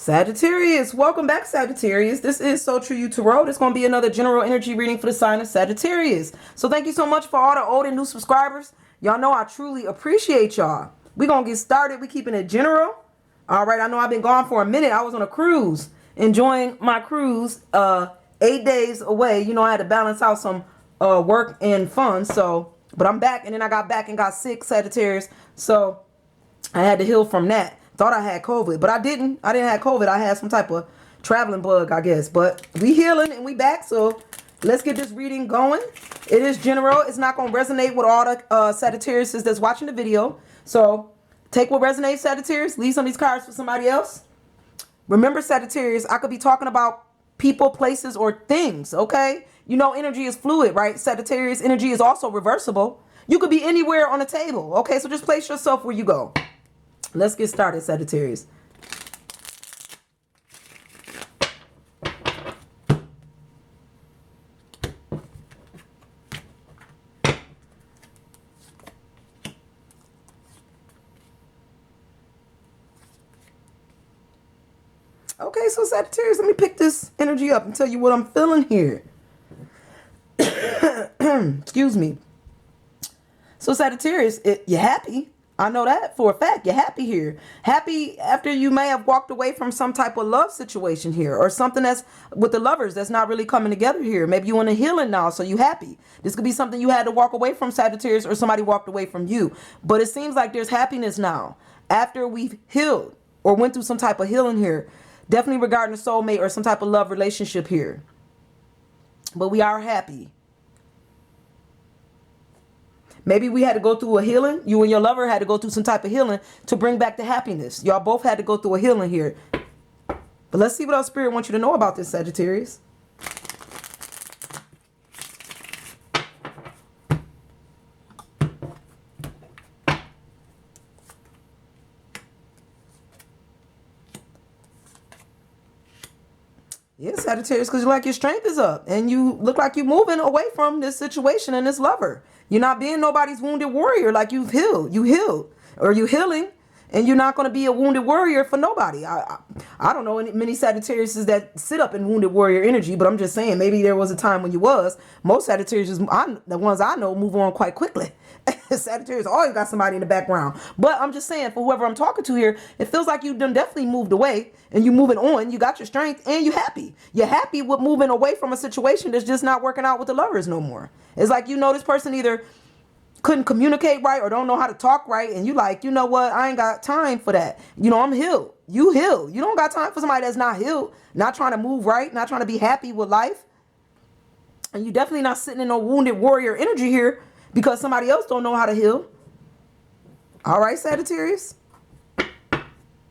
Sagittarius, welcome back, Sagittarius. This is So True You Tarot. It's going to be another general energy reading for the sign of Sagittarius. So thank you so much for all the old and new subscribers. Y'all know I truly appreciate y'all. We're going to get started. We're keeping it general. All right, I know I've been gone for a minute. I was on a cruise, enjoying my cruise, 8 days away. You know, I had to balance out some work and fun. So, but I'm back, and then I got back and got sick, Sagittarius. So I had to heal from that. Thought I had COVID, but I didn't. I didn't have COVID. I had some type of traveling bug, I guess. But we healing and we back. So let's get this reading going. It is general. It's not going to resonate with all the Sagittarius that's watching the video. So take what resonates, Sagittarius. Leave some of these cards for somebody else. Remember, Sagittarius, I could be talking about people, places, or things, okay? You know, energy is fluid, right? Sagittarius, energy is also reversible. You could be anywhere on a table, okay? So just place yourself where you go. Let's get started, Sagittarius. Okay, so Sagittarius, let me pick this energy up and tell you what I'm feeling here. Excuse me. So Sagittarius, you're happy. I know that for a fact. You're happy here. Happy after you may have walked away from some type of love situation here, or something that's with the lovers that's not really coming together here. Maybe you want to healing now, so you happy. This could be something you had to walk away from, Sagittarius, or somebody walked away from you. But it seems like there's happiness now after we've healed or went through some type of healing here. Definitely regarding a soulmate or some type of love relationship here. But we are happy. Maybe we had to go through a healing. You and your lover had to go through some type of healing to bring back the happiness. Y'all both had to go through a healing here. But let's see what else Spirit wants you to know about this, Sagittarius. Yeah, Sagittarius, because you like your strength is up and you look like you're moving away from this situation and this lover. You're not being nobody's wounded warrior like you've healed. You healed, or you healing, and you're not going to be a wounded warrior for nobody. I don't know many Sagittariuses that sit up in wounded warrior energy, but I'm just saying maybe there was a time when you was. Most Sagittarius, the ones I know, move on quite quickly. Sagittarius always got somebody in the background. But I'm just saying, for whoever I'm talking to here, it feels like you've done definitely moved away and you're moving on. You got your strength and you're happy. You're happy with moving away from a situation that's just not working out with the lovers no more. It's like, you know, this person either couldn't communicate right or don't know how to talk right. And you like, you know what? I ain't got time for that. You know, I'm healed. You healed. You don't got time for somebody that's not healed, not trying to move right, not trying to be happy with life. And you definitely not sitting in no wounded warrior energy here because somebody else don't know how to heal. All right, Sagittarius.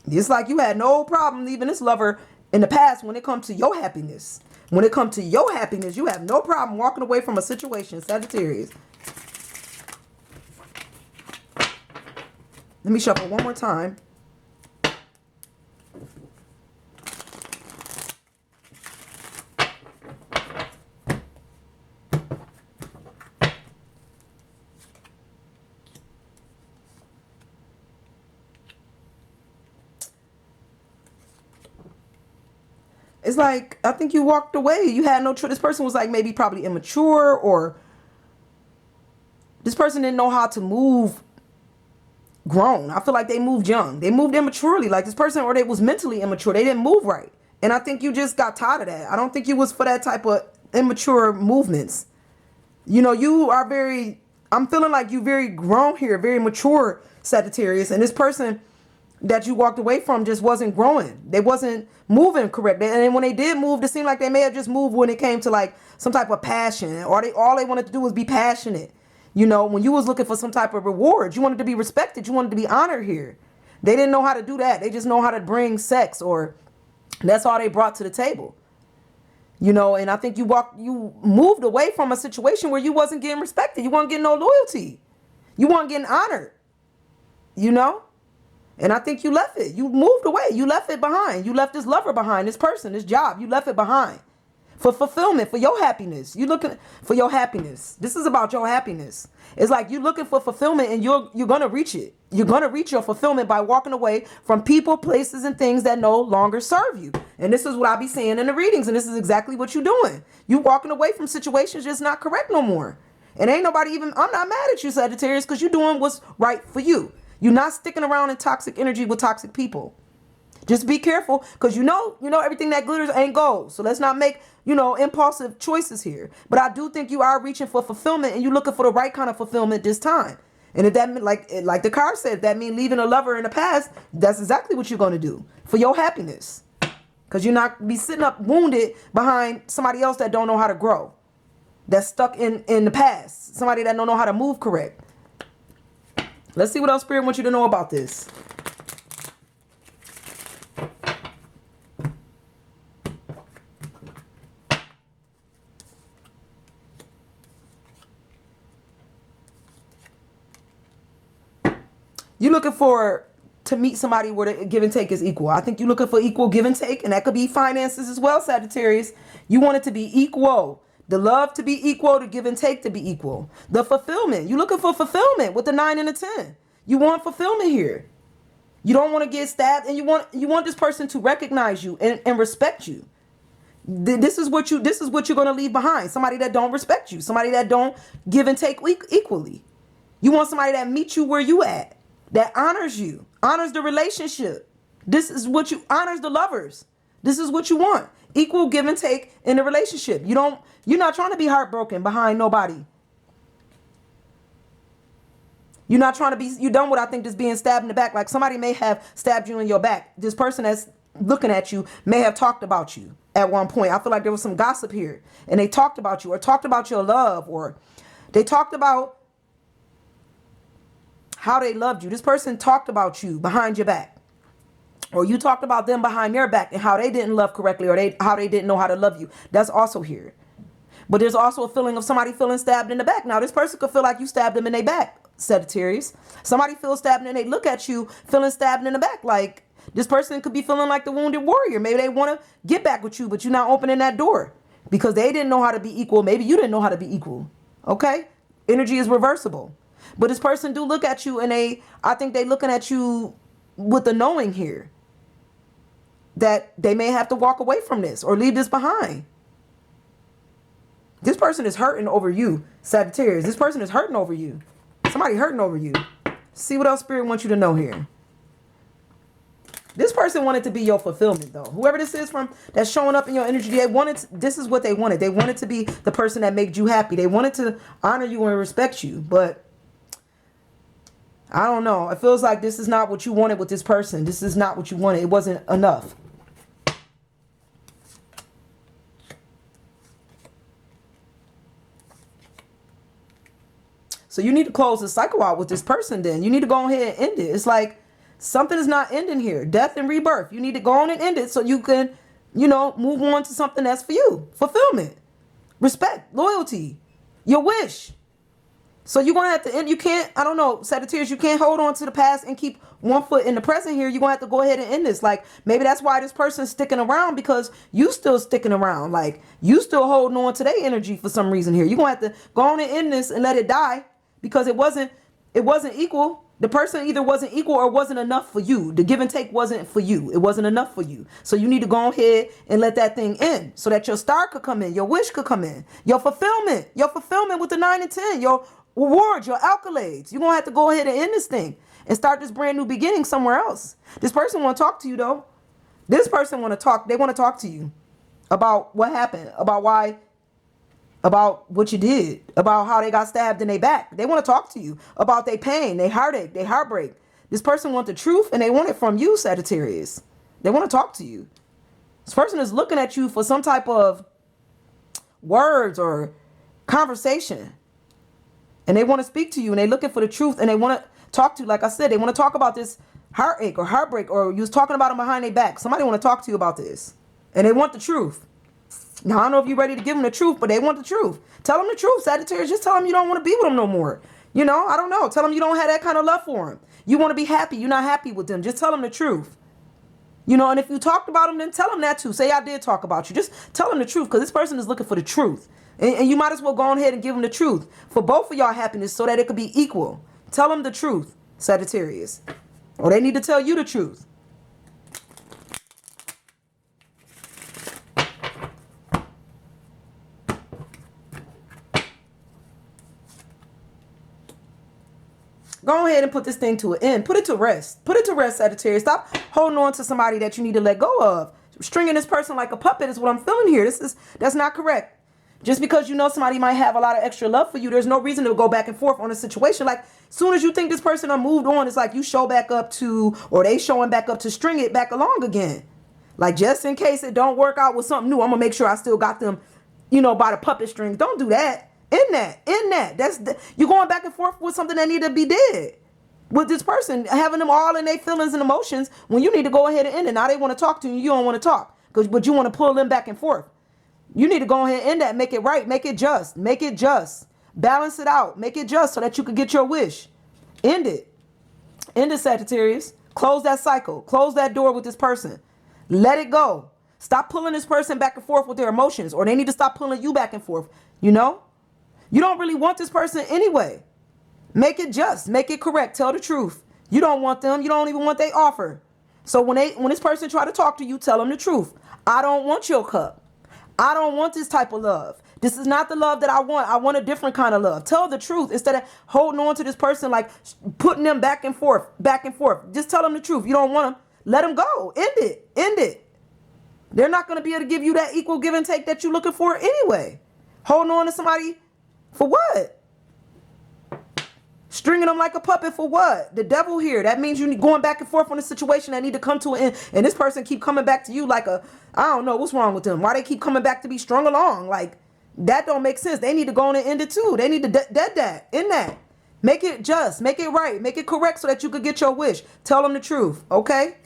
It's like you had no problem leaving this lover in the past when it comes to your happiness. When it comes to your happiness, you have no problem walking away from a situation, Sagittarius. Let me shuffle one more time. It's like, I think you walked away. You had no choice. This person was like maybe probably immature, or this person didn't know how to move grown. I feel like they moved young. They moved immaturely. Like this person, or they was mentally immature. They didn't move right. And I think you just got tired of that. I don't think you was for that type of immature movements. You know, you are very, I'm feeling like you very grown here, very mature, Sagittarius. And this person that you walked away from just wasn't growing. They wasn't moving correct. And then when they did move, it seemed like they may have just moved when it came to like some type of passion, or all they wanted to do was be passionate. You know, when you was looking for some type of reward, you wanted to be respected. You wanted to be honored here. They didn't know how to do that. They just know how to bring sex, or that's all they brought to the table. You know, and I think you moved away from a situation where you wasn't getting respected. You weren't getting no loyalty. You weren't getting honored. You know? And I think you left it. You moved away. You left it behind. You left this lover behind, this person, this job. You left it behind for fulfillment, for your happiness. You looking for your happiness. This is about your happiness. It's like you're looking for fulfillment, and you're gonna reach it. You're gonna reach your fulfillment by walking away from people, places, and things that no longer serve you. And this is what I be seeing in the readings, and this is exactly what you're doing. You walking away from situations just not correct no more. And ain't nobody even, I'm not mad at you, Sagittarius, because you're doing what's right for you. You're not sticking around in toxic energy with toxic people. Just be careful, because you know everything that glitters ain't gold. So let's not make, impulsive choices here. But I do think you are reaching for fulfillment, and you're looking for the right kind of fulfillment this time. And if that, like the card said, if that means leaving a lover in the past, that's exactly what you're going to do for your happiness. Because you're not be sitting up wounded behind somebody else that don't know how to grow. That's stuck in the past. Somebody that don't know how to move correct. Let's see what else Spirit wants you to know about this. You're looking to meet somebody where the give and take is equal. I think you're looking for equal give and take, and that could be finances as well, Sagittarius. You want it to be equal. The love to be equal, the give and take to be equal. The fulfillment. You're looking for fulfillment with the 9 and the 10. You want fulfillment here. You don't want to get stabbed, and you want this person to recognize you and respect you. This is what you're going to leave behind. Somebody that don't respect you. Somebody that don't give and take equally. You want somebody that meets you where you at. That honors you, honors the relationship. This is what honors the lovers. This is what you want. Equal give and take in the relationship. You're not trying to be heartbroken behind nobody. You're not trying to be, you done what I think is being stabbed in the back. Like somebody may have stabbed you in your back. This person that's looking at you may have talked about you at one point. I feel like there was some gossip here, and they talked about you, or talked about your love, or they talked about how they loved you. This person talked about you behind your back, or you talked about them behind their back and how they didn't love correctly, or how they didn't know how to love you. That's also here. But there's also a feeling of somebody feeling stabbed in the back. Now, this person could feel like you stabbed them in their back, Sagittarius. Somebody feels stabbed and they look at you feeling stabbed in the back. Like this person could be feeling like the wounded warrior. Maybe they want to get back with you, but you're not opening that door because they didn't know how to be equal. Maybe you didn't know how to be equal. Okay? Energy is reversible. But this person do look at you, and I think they looking at you with the knowing here that they may have to walk away from this or leave this behind. This person is hurting over you, Sagittarius. This person is hurting over you. Somebody hurting over you. See what else Spirit wants you to know here. This person wanted to be your fulfillment, though. Whoever this is that's showing up in your energy, this is what they wanted. They wanted to be the person that made you happy. They wanted to honor you and respect you, but I don't know. It feels like this is not what you wanted with this person. This is not what you wanted. It wasn't enough. So you need to close the cycle out with this person then. You need to go ahead and end it. It's like something is not ending here. Death and rebirth. You need to go on and end it so you can, move on to something that's for you. Fulfillment. Respect. Loyalty. Your wish. So you're going to have to end. You can't, I don't know, Sagittarius, you can't hold on to the past and keep one foot in the present here. You're going to have to go ahead and end this. Like, maybe that's why this person's sticking around, because you still sticking around. Like, you still holding on to their energy for some reason here. You're going to have to go on and end this and let it die, because it wasn't equal. The person either wasn't equal or wasn't enough for you. The give and take wasn't for you. It wasn't enough for you. So you need to go ahead and let that thing end so that your star could come in, your wish could come in, your fulfillment with the 9 and 10, your rewards, your accolades. You're going to have to go ahead and end this thing and start this brand new beginning somewhere else. This person want to talk to you, though. This person want to talk. They want to talk to you about what happened, about what you did, about how they got stabbed in their back. They want to talk to you about their pain, their heartache, their heartbreak. This person wants the truth, and they want it from you, Sagittarius. They want to talk to you. This person is looking at you for some type of words or conversation. And they want to speak to you, and they're looking for the truth, and they want to talk to you. Like I said, they want to talk about this heartache or heartbreak, or you was talking about them behind their back. Somebody want to talk to you about this, and they want the truth. Now, I don't know if you're ready to give them the truth, but they want the truth. Tell them the truth, Sagittarius. Just tell them you don't want to be with them no more. I don't know. Tell them you don't have that kind of love for them. You want to be happy. You're not happy with them. Just tell them the truth. You know, and if you talked about them, then tell them that too. Say I did talk about you. Just tell them the truth, because this person is looking for the truth. And you might as well go on ahead and give them the truth for both of y'all happiness so that it could be equal. Tell them the truth, Sagittarius. Or they need to tell you the truth. Go ahead and put this thing to an end. Put it to rest. Put it to rest, Sagittarius. Stop holding on to somebody that you need to let go of. Stringing this person like a puppet is what I'm feeling here. That's not correct. Just because you know somebody might have a lot of extra love for you, there's no reason to go back and forth on a situation. Like, as soon as you think this person done moved on, it's like you show back up to, or they showing back up to string it back along again. Like, just in case it don't work out with something new, I'm going to make sure I still got them, you know, by the puppet strings. Don't do that. In that. You're going back and forth with something that need to be dead. With this person, having them all in their feelings and emotions when you need to go ahead and end it. Now they want to talk to you, you don't want to talk. But you want to pull them back and forth. You need to go ahead and end that. Make it right. Make it just. Make it just. Balance it out. Make it just so that you can get your wish. End it. End it, Sagittarius. Close that cycle. Close that door with this person. Let it go. Stop pulling this person back and forth with their emotions, or they need to stop pulling you back and forth. You know? You don't really want this person anyway. Make it just. Make it correct. Tell the truth. You don't want them. You don't even want their offer. So when this person try to talk to you, tell them the truth. I don't want your cup. I don't want this type of love. This is not the love that I want. I want a different kind of love. Tell the truth instead of holding on to this person, like putting them back and forth, back and forth. Just tell them the truth. You don't want them. Let them go. End it. End it. They're not going to be able to give you that equal give and take that you're looking for anyway. Holding on to somebody for what? Stringing them like a puppet for what? The devil here. That means you're going back and forth on a situation that need to come to an end. And this person keep coming back to you like I don't know what's wrong with them. Why they keep coming back to be strung along? Like, that don't make sense. They need to go on and end it too. They need to dead that. In that. Make it just. Make it right. Make it correct so that you could get your wish. Tell them the truth. Okay?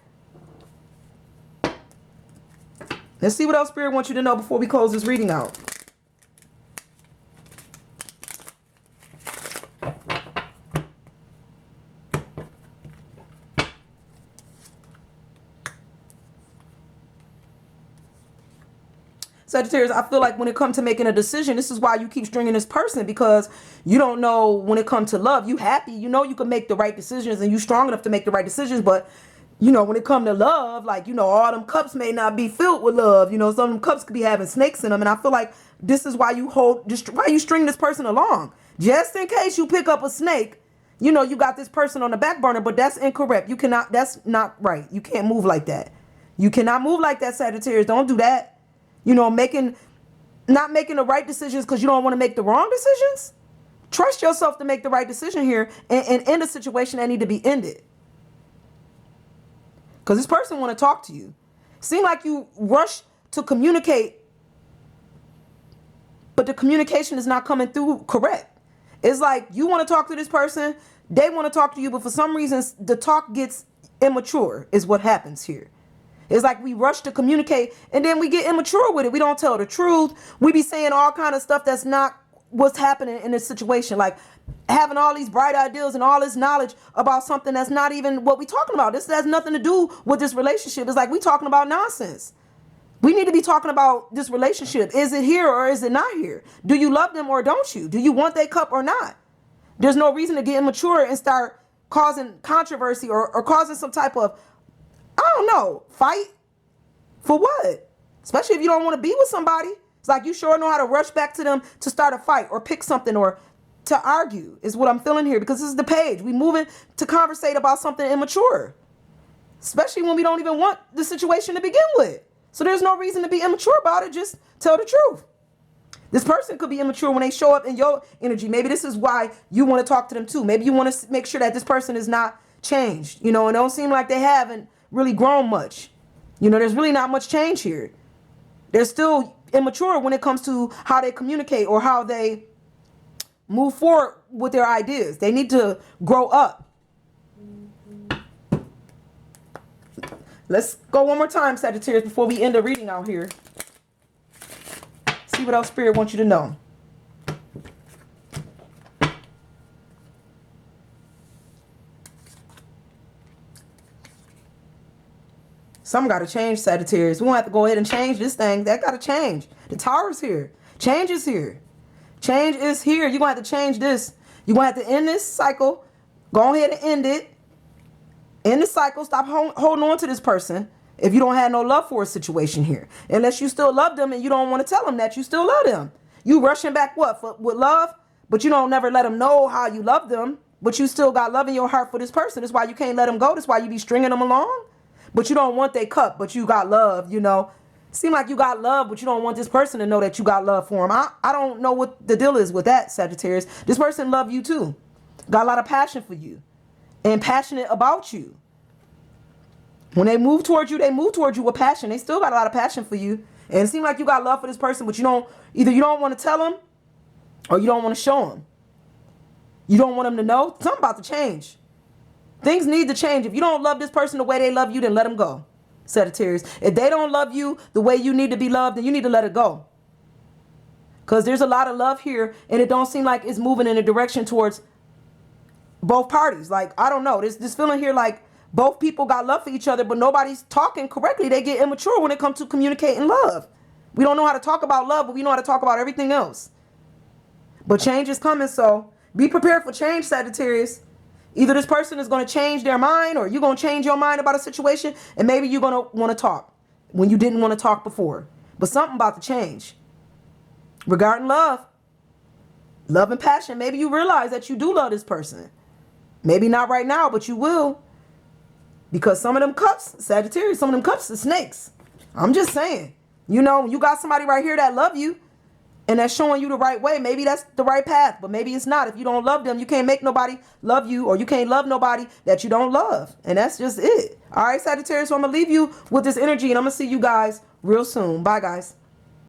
Let's see what else Spirit wants you to know before we close this reading out. Sagittarius, I feel like when it comes to making a decision, this is why you keep stringing this person, because you don't know when it comes to love. You happy, you know you can make the right decisions and you strong enough to make the right decisions, but you know when it comes to love, like, you know, all them cups may not be filled with love. You know, some of them cups could be having snakes in them, and I feel like this is why why you string this person along. Just in case you pick up a snake, you know, you got this person on the back burner, but that's incorrect. You cannot, that's not right. You can't move like that. You cannot move like that, Sagittarius. Don't do that. You know, not making the right decisions because you don't want to make the wrong decisions. Trust yourself to make the right decision here and end a situation that need to be ended. Because this person want to talk to you. Seem like you rush to communicate, but the communication is not coming through correct. It's like you want to talk to this person, they want to talk to you, but for some reason the talk gets immature is what happens here. It's like we rush to communicate and then we get immature with it. We don't tell the truth. We be saying all kind of stuff that's not what's happening in this situation. Like having all these bright ideas and all this knowledge about something that's not even what we talking about. This has nothing to do with this relationship. It's like we talking about nonsense. We need to be talking about this relationship. Is it here or is it not here? Do you love them or don't you? Do you want their cup or not? There's no reason to get immature and start causing controversy or causing some type of, I don't know, fight. For what? Especially if you don't want to be with somebody. It's like you sure know how to rush back to them to start a fight or pick something or to argue is what I'm feeling here, because this is the page. We moving to conversate about something immature. Especially when we don't even want the situation to begin with. So there's no reason to be immature about it. Just tell the truth. This person could be immature when they show up in your energy. Maybe this is why you want to talk to them too. Maybe you want to make sure that this person is not changed. You know, it don't seem like they haven't really grown much. You know, there's really not much change here. They're still immature when it comes to how they communicate or how they move forward with their ideas. They need to grow up. Let's go one more time, Sagittarius, before we end the reading out here. See what else Spirit wants you to know. Something got to change, Sagittarius. We're going to have to go ahead and change this thing. That got to change. The Tower is here. Change is here. Change is here. You're going to have to change this. You're going to have to end this cycle. Go ahead and end it. End the cycle. Stop holding on to this person if you don't have no love for a situation here. Unless you still love them and you don't want to tell them that you still love them. You rushing back what? With love? But you don't never let them know how you love them. But you still got love in your heart for this person. That's why you can't let them go. That's why you be stringing them along. But you don't want their cup, but you got love, you know. Seem like you got love, but you don't want this person to know that you got love for them. I don't know what the deal is with that, Sagittarius. This person love you too. Got a lot of passion for you. And passionate about you. When they move towards you with passion. They still got a lot of passion for you. And it seems like you got love for this person, but either you don't want to tell them or you don't want to show them. You don't want them to know. Something about to change. Things need to change. If you don't love this person the way they love you, then let them go, Sagittarius. If they don't love you the way you need to be loved, then you need to let it go. Because there's a lot of love here, and it don't seem like it's moving in a direction towards both parties. Like, I don't know. There's this feeling here like both people got love for each other, but nobody's talking correctly. They get immature when it comes to communicating love. We don't know how to talk about love, but we know how to talk about everything else. But change is coming, so be prepared for change, Sagittarius. Either this person is going to change their mind or you're going to change your mind about a situation, and maybe you're going to want to talk when you didn't want to talk before. But something about to change. Regarding love and passion, maybe you realize that you do love this person. Maybe not right now, but you will. Because some of them cups, Sagittarius, some of them cups are snakes. I'm just saying. You know, you got somebody right here that love you. And that's showing you the right way. Maybe that's the right path, but maybe it's not. If you don't love them, you can't make nobody love you, or you can't love nobody that you don't love. And that's just it. All right, Sagittarius, so I'm going to leave you with this energy, and I'm going to see you guys real soon. Bye, guys.